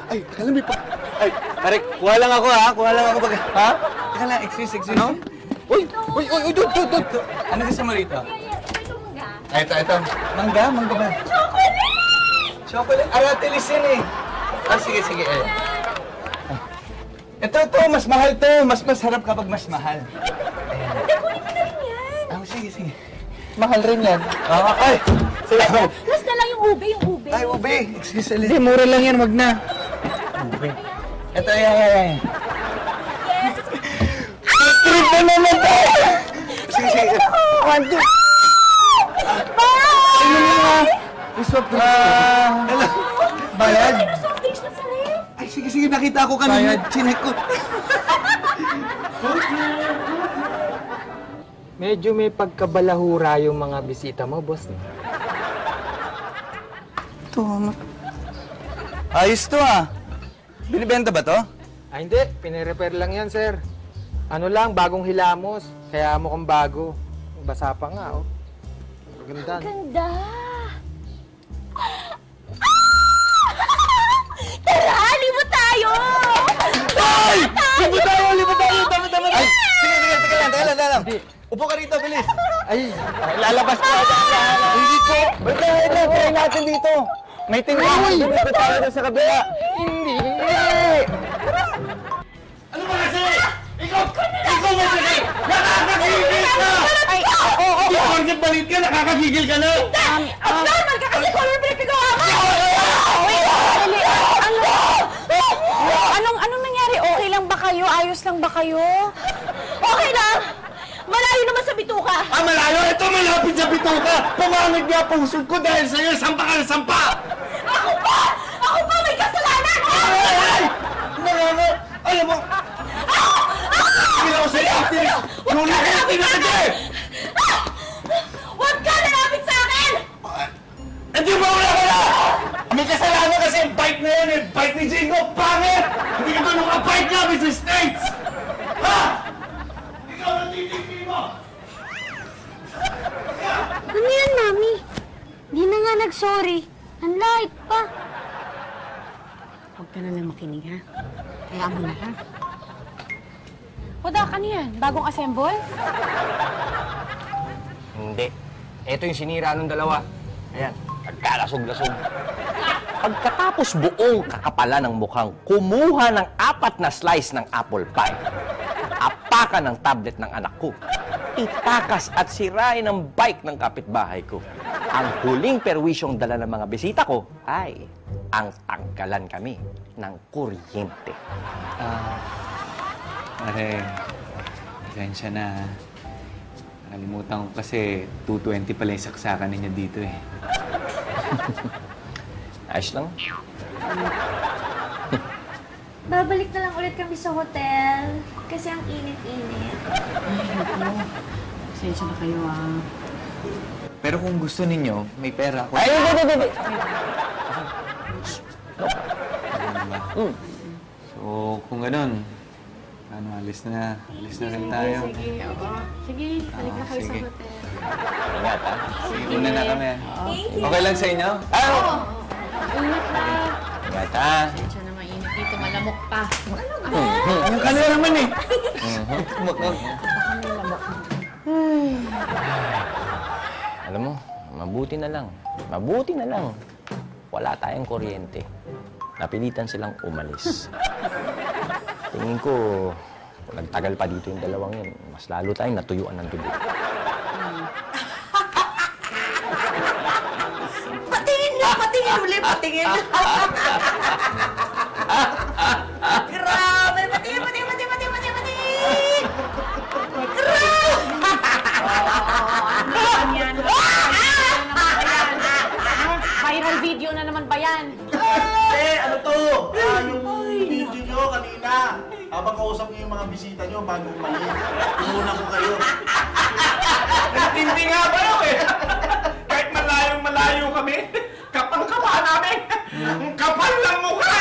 Ay, teka lang, may pa... Ay, pare, kuha lang ako ha. Kuha lang ako. Ha? Teka lang, excuse. Ano? Uy, dud. Ano gusto mo rito? Ito. Mangga ba? Chocolate? Aratilis yan eh. Sige. Ito, mas mahal to. Mas masarap kapag mas mahal. Hindi, kunin mo na rin yan. Sige. Mahal rin yan. Ay! Sige. Last na lang yung ube. Ay, ube. Excuse me. Hindi, mura lang yan. Wag na. Ube. Ito, yan. Yes. Trip na naman tayo! Sige. 1, 2. Bye! Ayun nga. Iswap na. Bayad? Ano soft drinks na sa ref? Ay, sige. Nakita ko kanina. Chinek ko. Medyo may pagkabalahura yung mga bisita mo, boss. Ito, ama. Ayos to ah. Binibenta ba to? Ay, hindi. Pinirepair lang yan, sir. Ano lang, bagong hilamos. Kaya mukhang bago. Basa pa nga, oh. Maganda. Ganda! Tara, libot tayo! Ay! Libot tayo! Dami! Ay! Sige, teka lang. Upo ka rito, bilis. Ay, Lalabas ko. Hindi po. Ba't na, try natin dito. May tingnan. Dito tayo na sa kabila. hindi. Ano ba kasi? Ikaw ba kasi? Nakakagigil ka! Ay, Hindi ko organ balit ka, nakakagigil ka na! abnormal ka kasi color pinagawa mo! Anong nangyari? Okay lang ba kayo? Ayos lang ba kayo? Okay lang! Malayo naman sa bituka! Malayo! Ito malapit sa bituka! Pumangit niya puso ko dahil sa'yo! Sampa ka na sampa! Ako pa! Ako pa! May kasalanan! Ay! Alam mo! Sige ako sa'yo! Nuli ka na tinakit! Huwag ka lalapit sa akin! Hindi mo wala ka na! May kasalanan kasi yung bike na yan! Yung bike ni Jingo! Pangit! Hindi ka doon nakabike nga, Mr. States! Ha? Ikaw na titignan mo! Ano yan, Mami? Di na nga nag-sorry. Ang light pa. Huwag ka na lang makinig, ha? Kaya mo na, ha? Wala ka niyan. Bagong assemble? Hindi. Ito yung sinira ng dalawa. Ayan, nagkalasog-lasog. Pagkatapos buong kakapalan ng mukhang kumuha ng 4 na slice ng apple pie, apakan ng tablet ng anak ko, itakas at sirain ang bike ng kapitbahay ko. Ang huling perwisyong dala ng mga bisita ko ay ang tanggalan kami ng kuryente. Pare, pasensya na. Nakalimutan ko kasi 220 pala yung saksakan ninyo dito eh. Ayos lang. Babalik na lang ulit kami sa hotel kasi ang init-init. Pasensya na kayo, Pero kung gusto ninyo, may pera ako. Ay, hindi. So, kung ganun, alis na rin tayo. Sige, balik na kayo sa sige. hotel. Ingat, ha? Sige, una na kami. Okay lang sa inyo? Ingat na. Ingat, ha? Pasensya na mainit dito, malamok pa. Yung kanila naman eh. Alam mo, mabuti na lang. Wala tayong kuryente. Napilitan silang umalis. Tingin ko, kung nagtagal pa dito yung dalawang yun, mas lalo tayong natuyuan ng dugo. Patingin ulit, patingin. Grabe! Patingin! Viral video na naman ba yan? Ano to? Yung video nyo kanina. Habang kausap niyo yung mga bisita nyo bago umalis. Inunan ko kayo. Hindi nga ba yun eh? Kahit malayo kami, kapal-kapal namin. Ang kapal lang mukha!